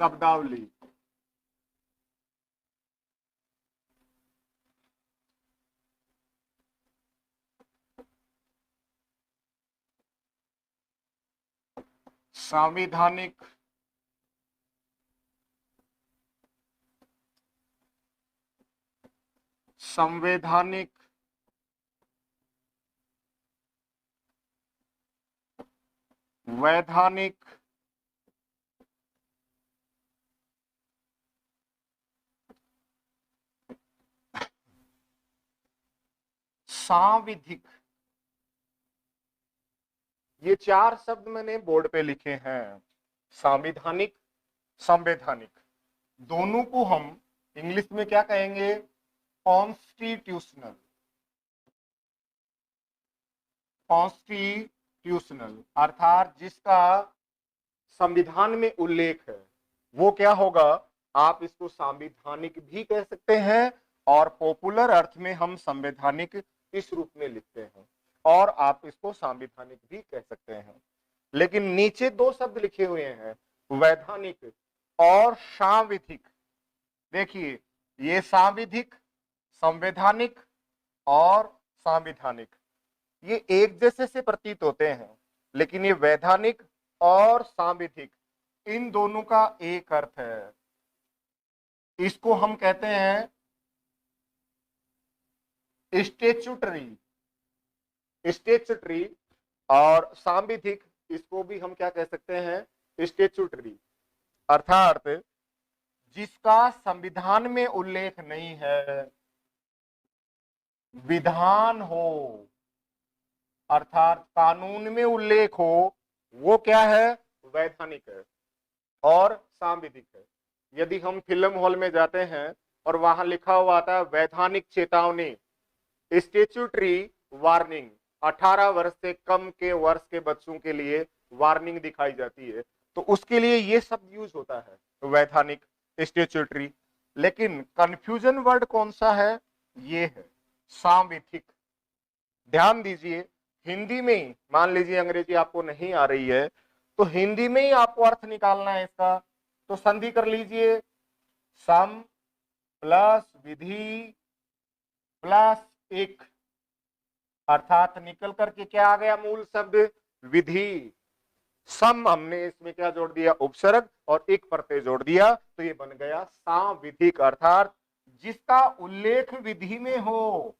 शब्दावली। संवैधानिक, संवैधानिक, वैधानिक, सांविधिक, ये चार शब्द मैंने बोर्ड पे लिखे हैं। संवैधानिक, संवैधानिक, दोनों को हम इंग्लिश में क्या कहेंगे? कॉन्स्टिट्यूशनल, कॉन्स्टिट्यूशनल अर्थात जिसका संविधान में उल्लेख है वो क्या होगा? आप इसको संवैधानिक भी कह सकते हैं और पॉपुलर अर्थ में हम संवैधानिक इस रूप में लिखते हैं, और आप इसको संवैधानिक भी कह सकते हैं। लेकिन नीचे दो शब्द लिखे हुए हैं, वैधानिक और सांविधिक। देखिए, ये सांविधिक, संवैधानिक और संवैधानिक ये एक जैसे से प्रतीत होते हैं, लेकिन ये वैधानिक और सांविधिक इन दोनों का एक अर्थ है। इसको हम कहते हैं स्टैट्यूटरी, स्टैट्यूटरी, और सांविधिक इसको भी हम क्या कह सकते हैं? स्टैट्यूटरी, अर्थात जिसका संविधान में उल्लेख नहीं है, विधान हो अर्थात कानून में उल्लेख हो, वो क्या है? वैधानिक है और सांविधिक है। यदि हम फिल्म हॉल में जाते हैं और वहां लिखा हुआ आता है वैधानिक चेतावनी, स्टैट्यूटरी वार्निंग, 18 वर्ष से कम के वर्ष के बच्चों के लिए वार्निंग दिखाई जाती है, तो उसके लिए ये शब्द यूज होता है, वैधानिक, स्टैट्यूटरी। लेकिन कंफ्यूजन वर्ड कौन सा है? ये है सांविधिक। ध्यान दीजिए, हिंदी में ही मान लीजिए अंग्रेजी आपको नहीं आ रही है, तो हिंदी में ही आपको अर्थ निकालना है इसका, तो संधि कर लीजिए, सम प्लस विधि प्लस एक, अर्थात निकल करके क्या आ गया? मूल शब्द विधि। सम हमने इसमें क्या जोड़ दिया? उपसर्ग, और एक प्रत्यय जोड़ दिया, तो ये बन गया सांविधिक, अर्थात जिसका उल्लेख विधि में हो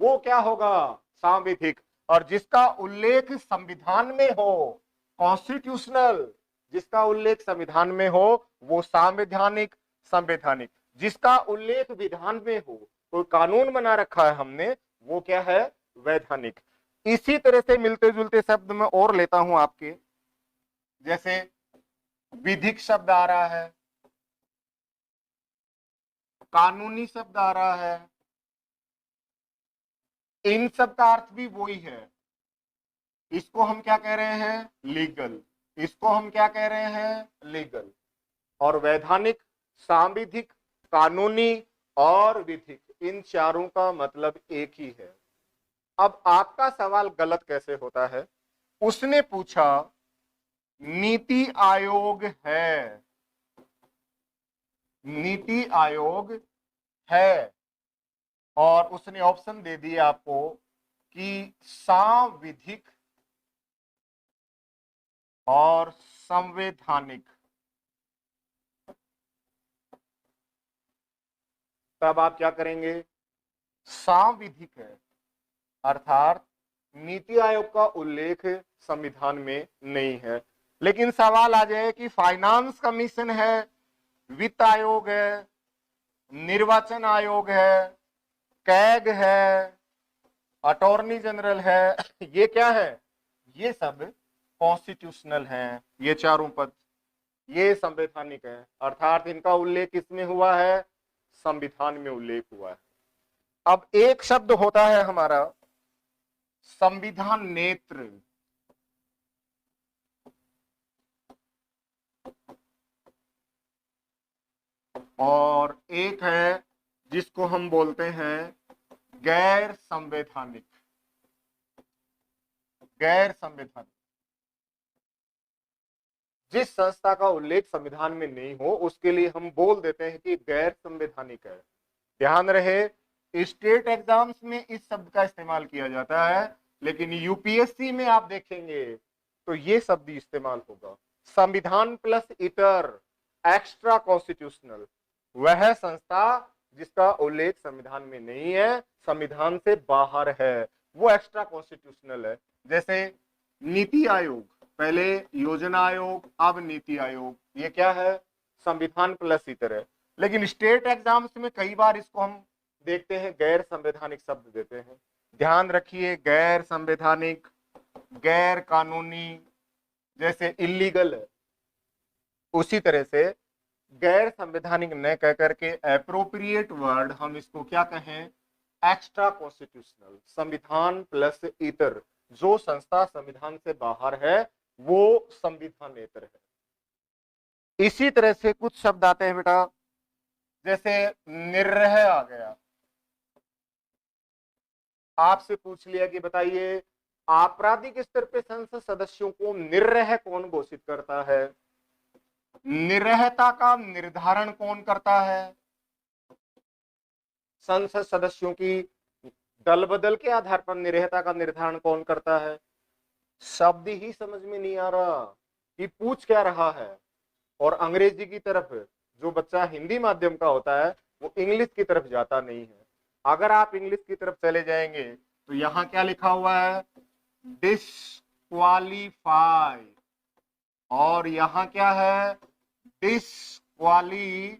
वो क्या होगा? सांविधिक। और जिसका उल्लेख संविधान में हो, कॉन्स्टिट्यूशनल, जिसका उल्लेख संविधान में हो वो संवैधानिक, संवैधानिक। जिसका उल्लेख विधान में हो, तो कानून बना रखा है हमने, वो क्या है? वैधानिक। इसी तरह से मिलते जुलते शब्द मैं और लेता हूं आपके, जैसे विधिक शब्द आ रहा है, कानूनी शब्द आ रहा है, इन सब का अर्थ भी वही है। इसको हम क्या कह रहे हैं? लीगल। इसको हम क्या कह रहे हैं? लीगल। और वैधानिक, सांविधिक, कानूनी और विधिक, इन चारों का मतलब एक ही है। अब आपका सवाल गलत कैसे होता है? उसने पूछा नीति आयोग है, नीति आयोग है, और उसने ऑप्शन दे दिया आपको कि सांविधिक और संवैधानिक। तब आप क्या करेंगे? सांविधिक है, अर्थात नीति आयोग का उल्लेख संविधान में नहीं है। लेकिन सवाल आ जाए कि फाइनेंस कमीशन है, वित्त आयोग है, निर्वाचन आयोग है, कैग है, अटॉर्नी जनरल है, ये क्या है? ये सब कॉन्स्टिट्यूशनल हैं, ये चारों पद, ये संवैधानिक है, अर्थात इनका उल्लेख किसमें हुआ है? संविधान में उल्लेख हुआ है। अब एक शब्द होता है हमारा संविधान नेत्र, और एक है जिसको हम बोलते हैं गैर संवैधानिक, गैर संवैधानिक। जिस संस्था का उल्लेख संविधान में नहीं हो उसके लिए हम बोल देते हैं कि गैर संवैधानिक है। ध्यान रहे, स्टेट एग्जाम्स में इस शब्द का इस्तेमाल किया जाता है, लेकिन यूपीएससी में आप देखेंगे तो ये शब्द इस्तेमाल होगा। संविधान प्लस इतर, एक्स्ट्रा कॉन्स्टिट्यूशनल, वह संस्था जिसका उल्लेख संविधान में नहीं है, संविधान से बाहर है, वो एक्स्ट्रा कॉन्स्टिट्यूशनल है। जैसे नीति आयोग, पहले योजना आयोग, अब नीति आयोग, ये क्या है? संविधान प्लस इतर है। लेकिन स्टेट एग्जाम्स में कई बार इसको हम देखते हैं गैर संवैधानिक शब्द देते हैं। ध्यान रखिए, गैर संवैधानिक, गैर कानूनी, जैसे इलीगल है, उसी तरह से गैर संवैधानिक न कह करके एप्रोप्रिएट वर्ड हम इसको क्या कहें? एक्स्ट्रा कॉन्स्टिट्यूशनल, संविधान प्लस इतर। जो संस्था संविधान से बाहर है वो संविधानेतर है। इसी तरह से कुछ शब्द आते हैं बेटा, जैसे निर्रह आ गया। आपसे पूछ लिया कि बताइए आपराधिक स्तर पे संसद सदस्यों को निर्रह कौन घोषित करता है? निर्रहता का निर्धारण कौन करता है? संसद सदस्यों की दल बदल के आधार पर निर्रहता का निर्धारण कौन करता है? शब्द ही समझ में नहीं आ रहा कि पूछ क्या रहा है। और अंग्रेजी की तरफ जो बच्चा हिंदी माध्यम का होता है वो इंग्लिश की तरफ जाता नहीं है। अगर आप इंग्लिश की तरफ चले जाएंगे तो यहां क्या लिखा हुआ है? डिस्क्वालीफाई, और यहां क्या है? डिस्क्वालिफिकेशन।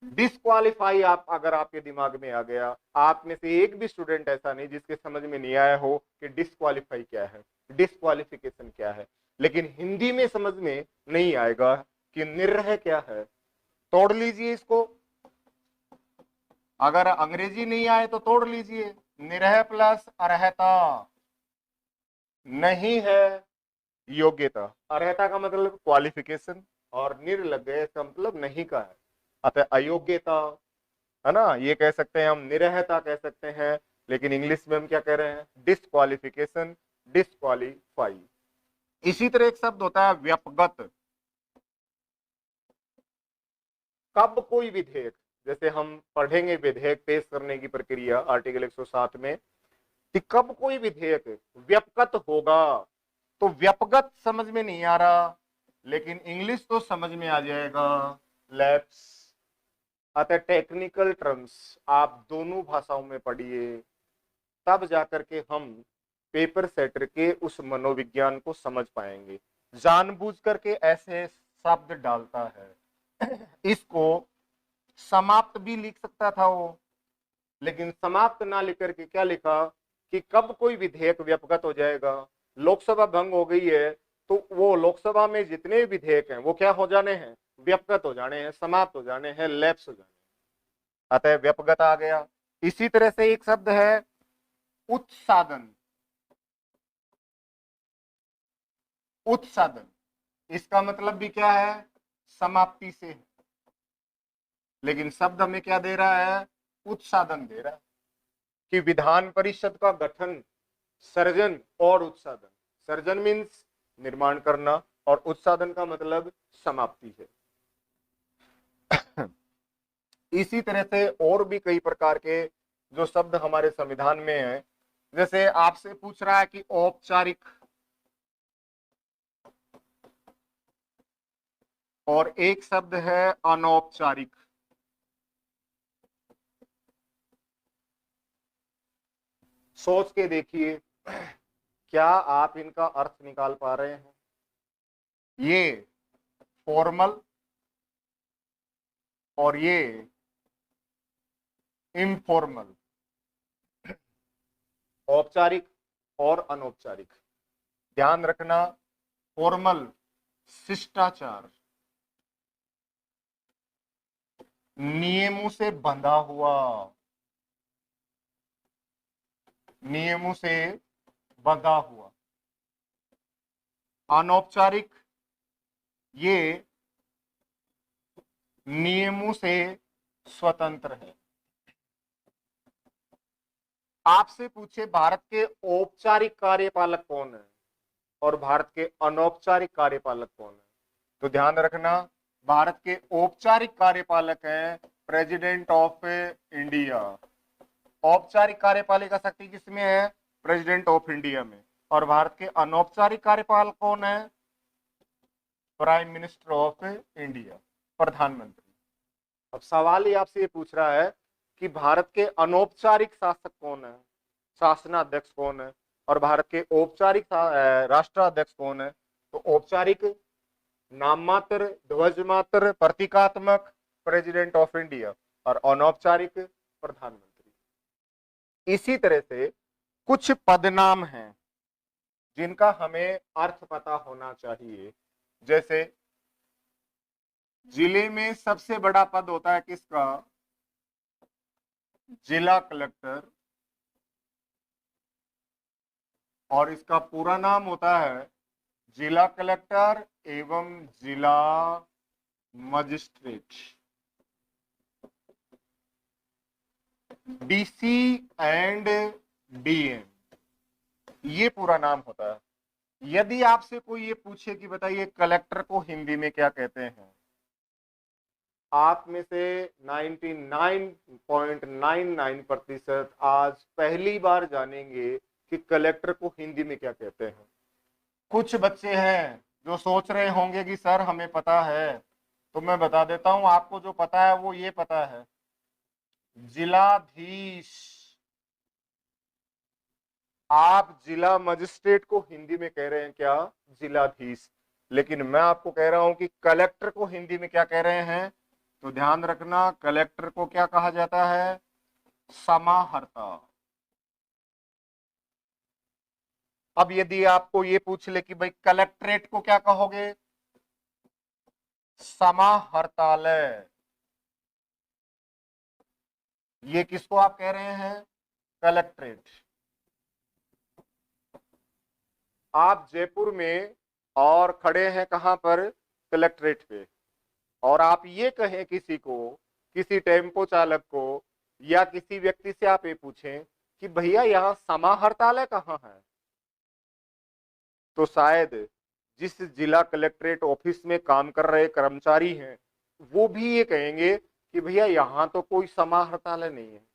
डिस्क्वालीफाई आप अगर आपके दिमाग में आ गया, आप में से एक भी स्टूडेंट ऐसा नहीं जिसके समझ में नहीं आया हो कि डिस्क्वालीफाई क्या है, डिस्क्वालिफिकेशन क्या है। लेकिन हिंदी में समझ में नहीं आएगा कि निर्रह क्या है। तोड़ लीजिए इसको, अगर अंग्रेजी नहीं आए तो तोड़ लीजिए। निरह प्लस अर्हता, नहीं है योग्यता, अर्हता का मतलब क्वालिफिकेशन और निर लग गए इसका मतलब नहीं का है, अतः अयोग्यता है ना। ये कह सकते हैं हम, निरहता कह सकते हैं, लेकिन इंग्लिश में हम क्या कह रहे हैं? Disqualification, disqualify. इसी तरह एक शब्द होता है व्यपगत। कब कोई विधेयक, जैसे हम पढ़ेंगे विधेयक पेश करने की प्रक्रिया आर्टिकल 107 में, कि कब कोई विधेयक व्यपगत होगा, तो व्यपगत समझ में नहीं आ रहा, लेकिन इंग्लिश तो समझ में आ जाएगा, लैप्स। अतः टेक्निकल टर्म्स आप दोनों भाषाओं में पढ़िए, तब जाकर के हम पेपर सेटर के उस मनोविज्ञान को समझ पाएंगे। जानबूझ करके ऐसे शब्द डालता है। इसको समाप्त भी लिख सकता था वो, लेकिन समाप्त ना लिख करके क्या लिखा कि कब कोई विधेयक व्यपगत हो जाएगा, लोकसभा भंग हो गई है तो वो लोकसभा में जितने विधेयक हैं वो क्या हो जाने हैं? व्यपगत हो जाने हैं, समाप्त हो जाने हैं, लैप्स हो जाने हैं। अतः व्यपगत आ गया। इसी तरह से एक शब्द है उत्सादन। उत्सादन, इसका मतलब भी क्या है? समाप्ति से है, लेकिन शब्द हमें क्या दे रहा है? उत्सादन दे रहा है कि विधान परिषद का गठन, सर्जन और उत्सादन। सर्जन मीन्स निर्माण करना और उत्सादन का मतलब समाप्ति है। इसी तरह से और भी कई प्रकार के जो शब्द हमारे संविधान में हैं, जैसे आपसे पूछ रहा है कि औपचारिक, और एक शब्द है अनौपचारिक। सोच के देखिए, क्या आप इनका अर्थ निकाल पा रहे हैं? ये फॉर्मल और ये इनफॉर्मल, औपचारिक और अनौपचारिक। ध्यान रखना, फॉर्मल शिष्टाचार, नियमों से बंधा हुआ, नियमों से बंधा हुआ। अनौपचारिक, ये नियमों से स्वतंत्र है। आपसे पूछे भारत के औपचारिक कार्यपालक कौन है और भारत के अनौपचारिक कार्यपालक कौन है, तो ध्यान रखना भारत के औपचारिक कार्यपालक हैं प्रेसिडेंट ऑफ इंडिया। औपचारिक कार्यपालिका शक्ति किसमें है, प्रेसिडेंट ऑफ इंडिया में। और भारत के अनौपचारिक कार्यपालक कौन है, प्राइम मिनिस्टर ऑफ इंडिया, प्रधानमंत्री। अब सवाल ही आपसे ये पूछ रहा है कि भारत के अनौपचारिक शासक कौन है, शासनाध्यक्ष कौन है, और भारत के औपचारिक राष्ट्राध्यक्ष कौन है। तो औपचारिक नाम मात्र, ध्वज मात्र, प्रतीकात्मक प्रेसिडेंट ऑफ इंडिया, और अनौपचारिक प्रधानमंत्री। इसी तरह से कुछ पदनाम हैं जिनका हमें अर्थ पता होना चाहिए। जैसे जिले में सबसे बड़ा पद होता है किसका, जिला कलेक्टर, और इसका पूरा नाम होता है जिला कलेक्टर एवं जिला मजिस्ट्रेट, डीसी एंड डीएम, ये पूरा नाम होता है। यदि आपसे कोई ये पूछे कि बताइए कलेक्टर को हिंदी में क्या कहते हैं, आप में से 99.99% आज पहली बार जानेंगे कि कलेक्टर को हिंदी में क्या कहते हैं। कुछ बच्चे हैं जो सोच रहे होंगे कि सर हमें पता है, तो मैं बता देता हूं आपको जो पता है वो ये पता है, जिलाधीश। आप जिला मजिस्ट्रेट को हिंदी में कह रहे हैं क्या, जिलाधीश, लेकिन मैं आपको कह रहा हूं कि कलेक्टर को हिंदी में क्या कह रहे हैं। तो ध्यान रखना कलेक्टर को क्या कहा जाता है, समाहर्ता। अब यदि आपको ये पूछ ले कि भाई कलेक्ट्रेट को क्या कहोगे, समाहर्तालय, ये किसको आप कह रहे हैं, कलेक्ट्रेट। आप जयपुर में और खड़े हैं कहां पर, कलेक्ट्रेट पे, और आप ये कहें किसी को, किसी टेम्पो चालक को या किसी व्यक्ति से आप ये पूछें कि भैया यहाँ समाहर्तालय कहाँ है, तो शायद जिस जिला कलेक्ट्रेट ऑफिस में काम कर रहे कर्मचारी हैं वो भी ये कहेंगे कि भैया यहाँ तो कोई समाहर्तालय नहीं है।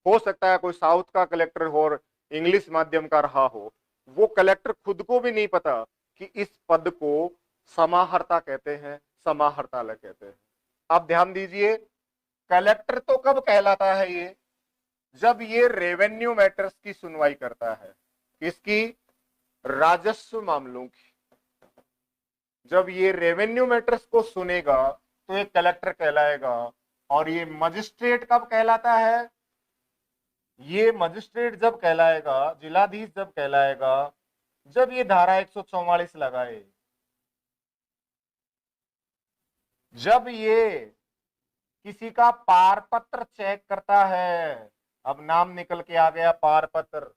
हो सकता है कोई साउथ का कलेक्टर हो और इंग्लिश माध्यम का रहा हो, वो कलेक्टर खुद को भी नहीं पता कि इस पद को समाहर्ता कहते हैं, समाहर्तालय कहते हैं। अब ध्यान दीजिए कलेक्टर तो कब कहलाता है ये, जब ये रेवेन्यू मैटर्स की सुनवाई करता है, किसकी, राजस्व मामलों की। जब ये रेवेन्यू मैटर्स को सुनेगा तो ये कलेक्टर कहलाएगा। और ये मजिस्ट्रेट कब कहलाता है, ये मजिस्ट्रेट जब कहलाएगा, जिलाधीश जब कहलाएगा, जब ये धारा 144 लगाए, जब ये किसी का पारपत्र चेक करता है। अब नाम निकल के आ गया पारपत्र,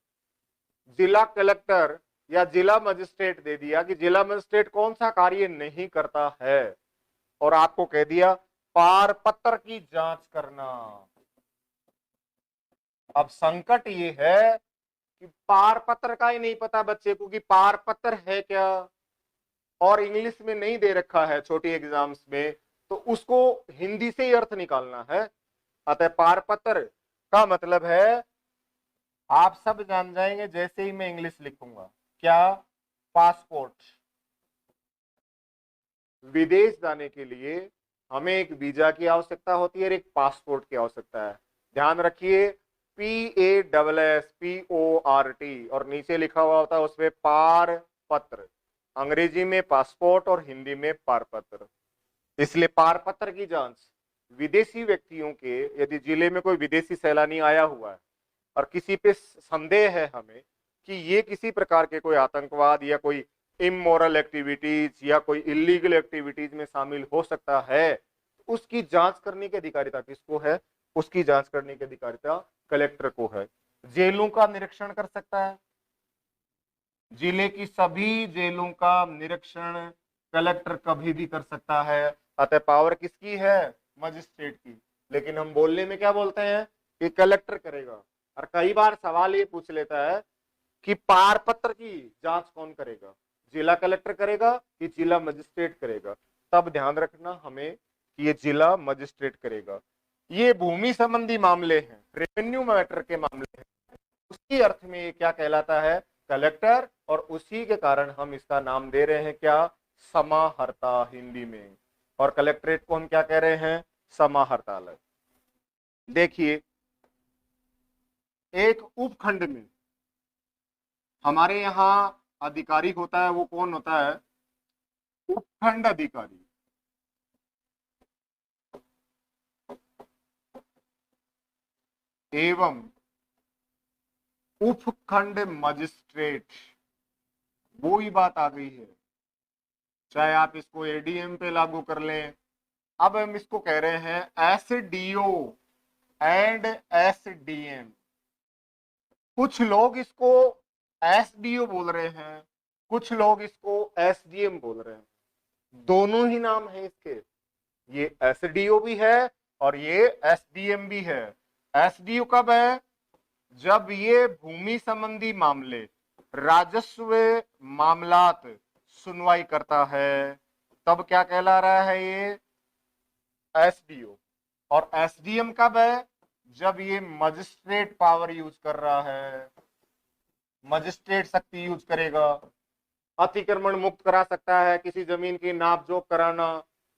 जिला कलेक्टर या जिला मजिस्ट्रेट दे दिया कि जिला मजिस्ट्रेट कौन सा कार्य नहीं करता है, और आपको कह दिया पारपत्र की जांच करना। अब संकट ये है कि पारपत्र का ही नहीं पता बच्चे को कि पारपत्र है क्या, और इंग्लिश में नहीं दे रखा है छोटी एग्जाम्स में, तो उसको हिंदी से ही अर्थ निकालना है। अतः पारपत्र का मतलब है, आप सब जान जाएंगे जैसे ही मैं इंग्लिश लिखूंगा, क्या, पासपोर्ट। विदेश जाने के लिए हमें एक वीजा की आवश्यकता होती है और एक पासपोर्ट की आवश्यकता है। ध्यान रखिए PASSPORT और नीचे लिखा हुआ होता है उसमें पारपत्र, अंग्रेजी में पासपोर्ट और हिंदी में पारपत्र। इसलिए पारपत्र की जांच विदेशी व्यक्तियों के, यदि जिले में कोई विदेशी सैलानी आया हुआ है और किसी पे संदेह है हमें कि ये किसी प्रकार के कोई आतंकवाद या कोई इमोरल एक्टिविटीज या कोई इलीगल एक्टिविटीज में शामिल हो सकता है, उसकी जांच करने की अधिकारिता किसको है, उसकी जांच करने की अधिकारिता कलेक्टर को है। जेलों का निरीक्षण कर सकता है, जिले की सभी जेलों का निरीक्षण कलेक्टर कभी भी कर सकता है। अतः पावर किसकी है, मजिस्ट्रेट की, लेकिन हम बोलने में क्या बोलते हैं कि कलेक्टर करेगा। और कई बार सवाल ये पूछ लेता है कि पारपत्र की जांच कौन करेगा, जिला कलेक्टर करेगा कि जिला मजिस्ट्रेट करेगा। तब ध्यान रखना हमें कि ये जिला मजिस्ट्रेट करेगा। ये भूमि संबंधी मामले हैं, रेवेन्यू मैटर के मामले हैं, उसी अर्थ में ये क्या कहलाता है, कलेक्टर। और उसी के कारण हम इसका नाम दे रहे हैं क्या, समाहर्ता हिंदी में। और कलेक्ट्रेट को हम क्या कह रहे हैं, समाहर्तालय। देखिए एक उपखंड में हमारे यहाँ अधिकारी होता है, वो कौन होता है, उपखंड अधिकारी। एवं उपखंड मजिस्ट्रेट, वो ही बात आ गई है, चाहे आप इसको एडीएम पे लागू कर लें। अब हम इसको कह रहे हैं एसडीओ एंड एसडीएम। कुछ लोग इसको एसडीओ बोल रहे हैं, कुछ लोग इसको एसडीएम बोल रहे हैं, दोनों ही नाम है इसके। ये एसडीओ भी है और ये एसडीएम भी है। एसडीओ कब है, जब ये भूमि संबंधी मामले, राजस्व मामलात सुनवाई करता है, तब क्या कहला रहा है ये, एसडीओ। और एसडीएम कब है, जब ये मजिस्ट्रेट पावर यूज कर रहा है, मजिस्ट्रेट शक्ति यूज करेगा। अतिक्रमण मुक्त करा सकता है, किसी जमीन की नापजोक कराना,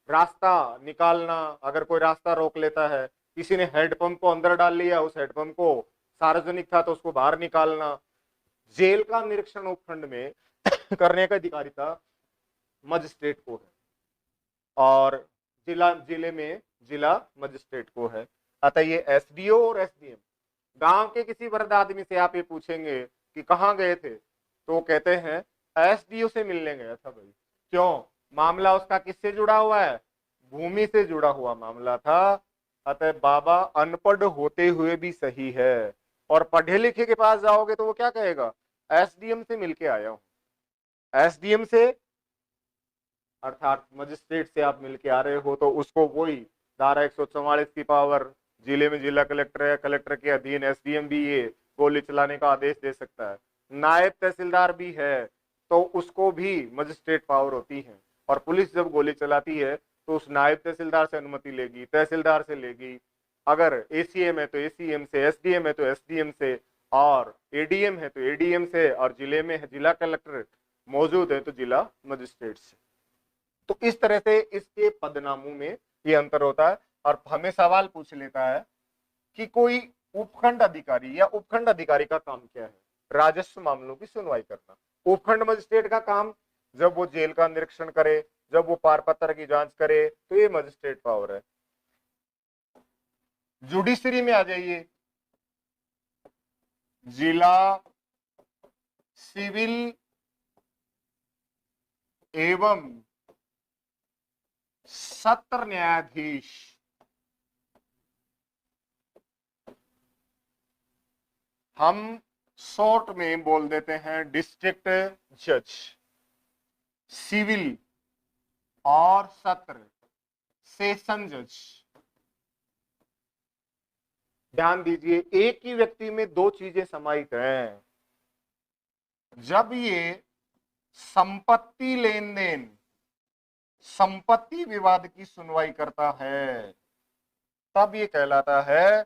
रास्ता निकालना, अगर कोई रास्ता रोक लेता है, किसी ने हेडपंप को अंदर डाल लिया, उस हेडपंप को सार्वजनिक था तो उसको बाहर निकालना। जेल का निरीक्षण उपखंड में करने का अधिकारिता मजिस्ट्रेट को है और जिले में जिला मजिस्ट्रेट को है। अतः ये एसडीओ और एसडीएम। गांव के किसी वृद्ध आदमी से आप ये पूछेंगे कि कहाँ गए थे, तो कहते हैं एसडीओ से मिलने गया था भाई। क्यों, मामला उसका किससे जुड़ा हुआ है, भूमि से जुड़ा हुआ मामला था। अतः बाबा अनपढ़ होते हुए भी सही है, और पढ़े लिखे के पास जाओगे तो वो क्या कहेगा, एसडीएम से मिलके आया हूं। एसडीएम से अर्थात मजिस्ट्रेट से आप मिलके आ रहे हो, तो उसको वही धारा 144 की पावर, जिले में जिला कलेक्टर है, कलेक्टर के अधीन एसडीएम भी ये गोली चलाने का आदेश दे सकता है। नायब तहसीलदार भी है तो उसको भी मजिस्ट्रेट पावर होती है। और पुलिस जब गोली चलाती है तो उस नायब तहसीलदार से अनुमति लेगी, तहसीलदार से लेगी, अगर एसीएम है तो एसीएम से, एसडीएम है तो एसडीएम से, और एडीएम है तो एडीएम से, और जिले में जिला कलेक्टर मौजूद है तो जिला मजिस्ट्रेट से। तो इस तरह से इसके पदनामों में ये अंतर होता है। और हमें सवाल पूछ लेता है कि कोई उपखंड अधिकारी या उपखंड अधिकारी का काम क्या है, राजस्व मामलों की सुनवाई करना। उपखंड मजिस्ट्रेट का काम, जब वो जेल का निरीक्षण करे, जब वो पारपत्र की जांच करे, तो ये मजिस्ट्रेट पावर है। जुडिशरी में आ जाइए, जिला सिविल एवं सत्र न्यायाधीश, हम शॉर्ट में बोल देते हैं डिस्ट्रिक्ट जज। सिविल और सत्र सेशन जज। ध्यान दीजिए, एक ही व्यक्ति में दो चीजें समाहित हैं। जब ये संपत्ति लेन देन, संपत्ति विवाद की सुनवाई करता है, तब ये कहलाता है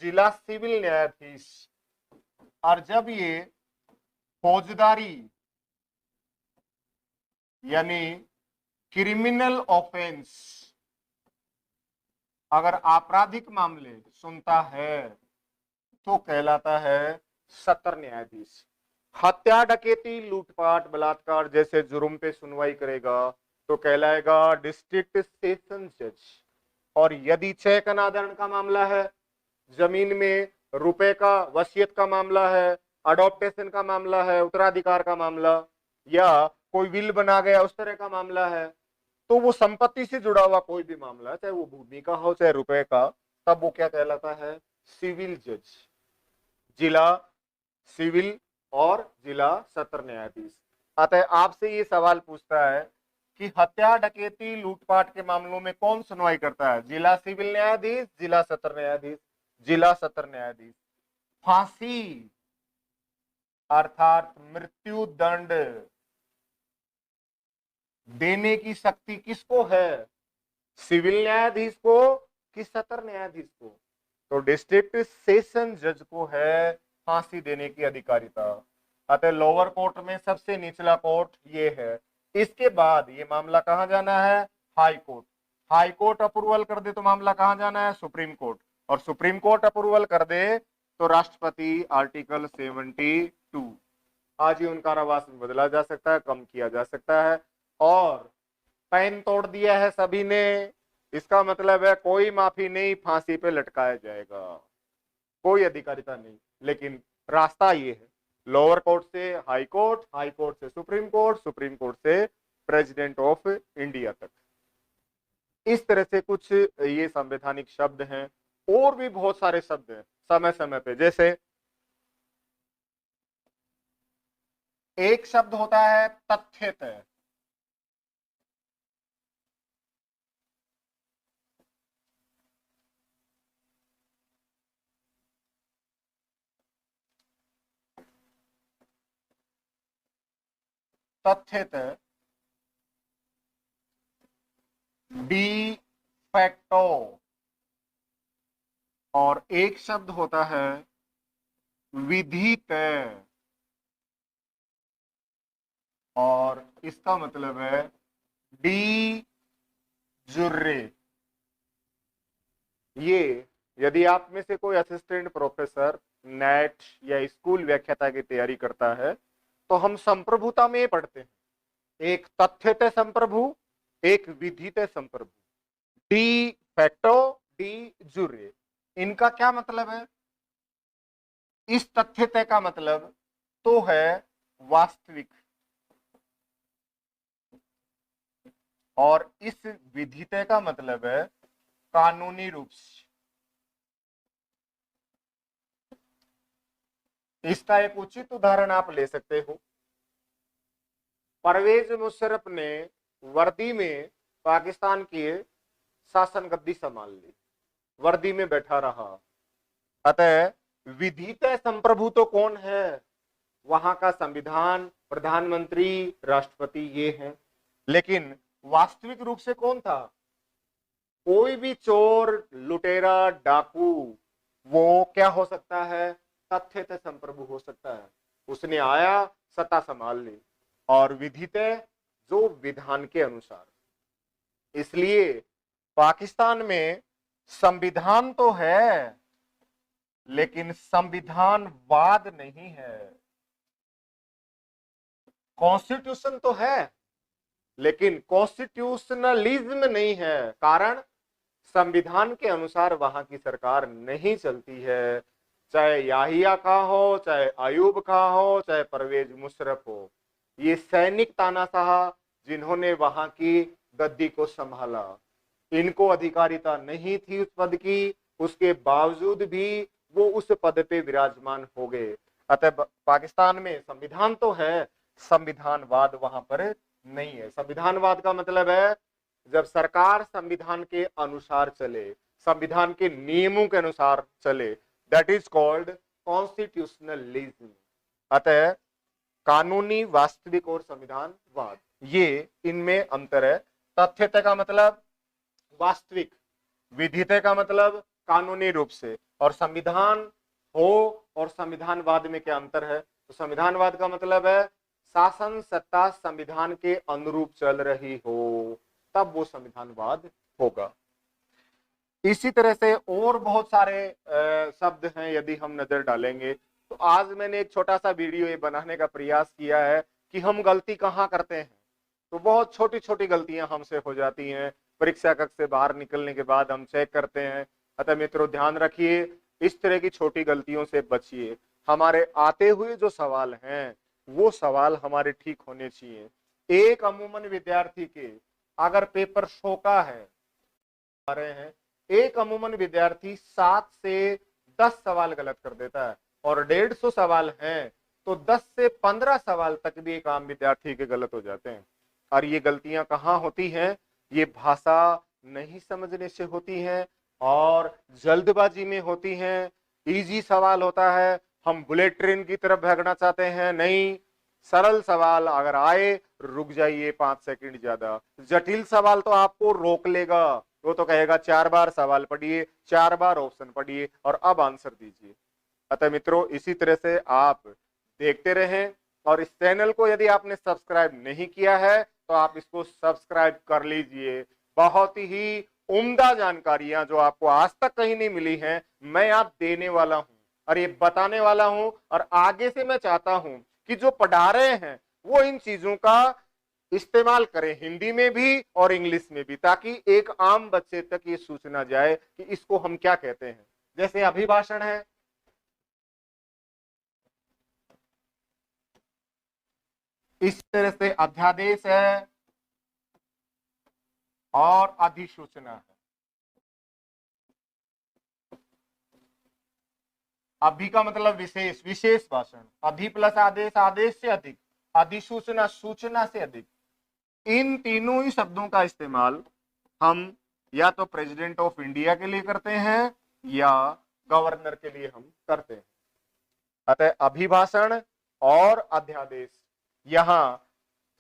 जिला सिविल न्यायाधीश। और जब ये फौजदारी यानी क्रिमिनल ऑफेंस, अगर आपराधिक मामले सुनता है, तो कहलाता है सत्र न्यायाधीश। हत्या, डकैती, लूटपाट, बलात्कार जैसे जुर्म पे सुनवाई करेगा तो कहलाएगा डिस्ट्रिक्ट सेशन जज। और यदि चय अनादरण का मामला है, जमीन में रुपए का वसीयत का मामला है, अडॉप्टेशन का मामला है, उत्तराधिकार का मामला, या कोई विल बना गया उस तरह का मामला है, तो वो संपत्ति से जुड़ा हुआ कोई भी मामला, चाहे वो भूमि का हो चाहे रुपए का, तब वो क्या कहलाता है, सिविल जज। जिला सिविल और जिला सत्र न्यायाधीश। अतः आपसे ये सवाल पूछता है कि हत्या, डकैती, लूटपाट के मामलों में कौन सुनवाई करता है, जिला सिविल न्यायाधीश, जिला सत्र न्यायाधीश, जिला सत्र न्यायाधीश। फांसी अर्थात मृत्यु दंड देने की शक्ति किसको है? सिविल न्यायाधीश को कि सत्र न्यायाधीश को? तो डिस्ट्रिक्ट सेशन जज को है फांसी देने की अधिकारिता। अतः लोअर कोर्ट में सबसे निचला कोर्ट ये है। इसके बाद ये मामला कहां जाना है? High court. High court approval कर दे तो मामला कहां जाना है? Supreme court. और सुप्रीम कोर्ट अप्रूवल कर दे तो राष्ट्रपति आर्टिकल 72 आज ही उन कारावास में बदला जा सकता है, कम किया जा सकता है। और पैन तोड़ दिया है सभी ने, इसका मतलब है कोई माफी नहीं, फांसी पे लटकाया जाएगा, कोई अधिकारिता नहीं। लेकिन रास्ता ये है, लोअर कोर्ट से हाई कोर्ट, हाई कोर्ट से सुप्रीम कोर्ट, सुप्रीम कोर्ट से प्रेसिडेंट ऑफ इंडिया तक। इस तरह से कुछ ये संवैधानिक शब्द हैं। और भी बहुत सारे शब्द हैं समय समय पे, जैसे एक शब्द होता है तथ्यतः। तथ्यतः, डी फैक्टो। और एक शब्द होता है विधितः, और इसका मतलब है डी जुर्रे। ये यदि आप में से कोई असिस्टेंट प्रोफेसर नेट या स्कूल व्याख्याता की तैयारी करता है तो हम संप्रभुता में पढ़ते हैं, एक तथ्यतः संप्रभु, एक विधितः संप्रभु। डी फैक्टो, डी जुरे, इनका क्या मतलब है? इस तथ्यतः का मतलब तो है वास्तविक, और इस विधितः का मतलब है कानूनी रूप से। इसका एक उचित उदाहरण आप ले सकते हो। परवेज मुशर्रफ ने वर्दी में पाकिस्तान की शासन गद्दी संभाल ली, वर्दी में बैठा रहा। अतः विधितः संप्रभु तो कौन है? वहां का संविधान, प्रधानमंत्री, राष्ट्रपति, ये हैं। लेकिन वास्तविक रूप से कौन था? कोई भी चोर, लुटेरा, डाकू, वो क्या हो सकता है? तथ्यतः संप्रभु हो सकता है। उसने आया, सत्ता संभाल ली। और विधितः जो विधान के अनुसार। इसलिए पाकिस्तान में संविधान तो है लेकिन संविधानवाद नहीं है। कॉन्स्टिट्यूशन तो है लेकिन कॉन्स्टिट्यूशनलिज्म नहीं है। कारण संविधान के अनुसार वहां की सरकार नहीं चलती है, चाहे याहिया का हो, चाहे अयूब का हो, चाहे परवेज मुशर्रफ हो। ये सैनिक तानाशाह जिन्होंने वहां की गद्दी को संभाला, इनको अधिकारिता नहीं थी उस पद की, उसके बावजूद भी वो उस पद पे विराजमान हो गए। अतः पाकिस्तान में संविधान तो है, संविधानवाद वहां पर नहीं है। संविधानवाद का मतलब है जब सरकार संविधान के अनुसार चले, संविधान के नियमों के अनुसार चले, दैट इज कॉल्ड कॉन्स्टिट्यूशनलिज्म। अतः कानूनी, वास्तविक और संविधानवाद, ये इनमें अंतर है। तथ्यतः का मतलब वास्तविक, विधितः का मतलब कानूनी रूप से, और संविधान हो और संविधानवाद में क्या अंतर है? तो संविधानवाद का मतलब है शासन सत्ता संविधान के अनुरूप चल रही हो, तब वो संविधानवाद होगा। इसी तरह से और बहुत सारे शब्द हैं, यदि हम नजर डालेंगे तो आज मैंने एक छोटा सा वीडियो ये बनाने का प्रयास किया है कि हम गलती कहाँ करते हैं। तो बहुत छोटी छोटी गलतियां हमसे हो जाती हैं, परीक्षा कक्ष से बाहर निकलने के बाद हम चेक करते हैं। अतः मित्रों ध्यान रखिए, इस तरह की छोटी गलतियों से बचिए। हमारे आते हुए जो सवाल हैं वो सवाल हमारे ठीक होने चाहिए। एक अमूमन विद्यार्थी के अगर पेपर शोका है आ रहे हैं, एक अमूमन विद्यार्थी 7 से 10 सवाल गलत कर देता है, और 150 सवाल हैं तो 10 से 15 सवाल तक भी एक आम विद्यार्थी के गलत हो जाते हैं। और ये गलतियां कहाँ होती हैं? ये भाषा नहीं समझने से होती हैं और जल्दबाजी में होती हैं, इजी सवाल होता है, हम बुलेट ट्रेन की तरफ भागना चाहते हैं, नहीं। सरल सवाल अगर आए रुक जाइए 5 सेकंड ज्यादा, जटिल सवाल तो आपको रोक लेगा, वो तो कहेगा 4 बार सवाल पढ़िए, 4 बार ऑप्शन पढ़िए और अब आंसर दीजिए। अतः मित्रों इसी तरह से आप देखते रहें, और इस चैनल को यदि आपने सब्सक्राइब नहीं किया है तो आप इसको सब्सक्राइब कर लीजिए। बहुत ही उम्दा जानकारियां जो आपको आज तक कहीं नहीं मिली हैं, मैं आप देने वाला हूं और ये बताने वाला हूं, और आगे से मैं चाहता हूं कि जो पढ़ा रहे हैं वो इन चीजों का इस्तेमाल करें, हिंदी में भी और इंग्लिश में भी, ताकि एक आम बच्चे तक ये सूचना जाए कि इसको हम क्या कहते हैं। जैसे अभिभाषण है, इस तरह से अध्यादेश है और अधिसूचना है। अभि का मतलब विशेष, विशेष भाषण, अधि प्लस आदेश, आदेश से अधिक, अधिसूचना सूचना से अधिक। इन तीनों ही शब्दों का इस्तेमाल हम या तो प्रेसिडेंट ऑफ इंडिया के लिए करते हैं या गवर्नर के लिए हम करते हैं। अतः अभिभाषण और अध्यादेश यहां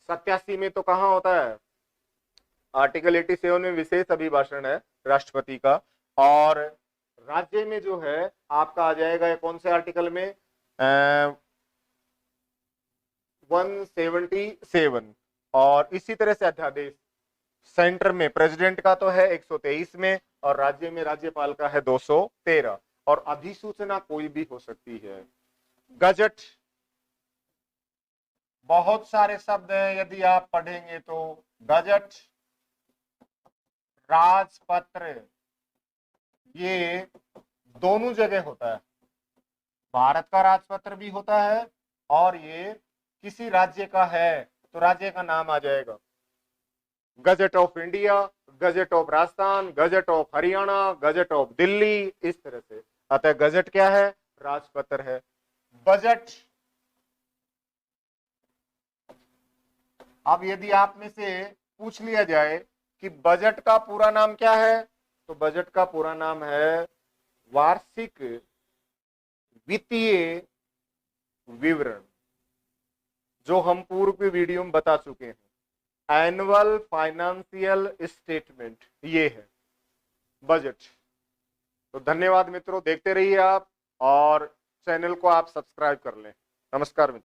87 में तो कहां होता है, आर्टिकल 87 में विशेष अभिभाषण है राष्ट्रपति का, और राज्य में जो है आपका आ जाएगा कौन से आर्टिकल में, 177। और इसी तरह से अध्यादेश सेंटर में प्रेसिडेंट का तो है 123 में, और राज्य में राज्यपाल का है 213, और अधिसूचना कोई भी हो सकती है। गजट, बहुत सारे शब्द हैं, यदि आप पढ़ेंगे तो गजट, राजपत्र, ये दोनों जगह होता है। भारत का राजपत्र भी होता है और ये किसी राज्य का है तो राज्य का नाम आ जाएगा। Gazette of India, gazette of Rajasthan, gazette of Haryana, gazette of Delhi, इस तरह से। अतः गजट क्या है, राजपत्र है। बजट, अब यदि आप में से पूछ लिया जाए कि बजट का पूरा नाम क्या है, तो बजट का पूरा नाम है वार्षिक वित्तीय विवरण, जो हम पूर्व की वीडियो में बता चुके हैं। एनुअल फाइनेंशियल स्टेटमेंट ये है बजट। तो धन्यवाद मित्रों, देखते रहिए आप, और चैनल को आप सब्सक्राइब कर लें। नमस्कार मित्रों।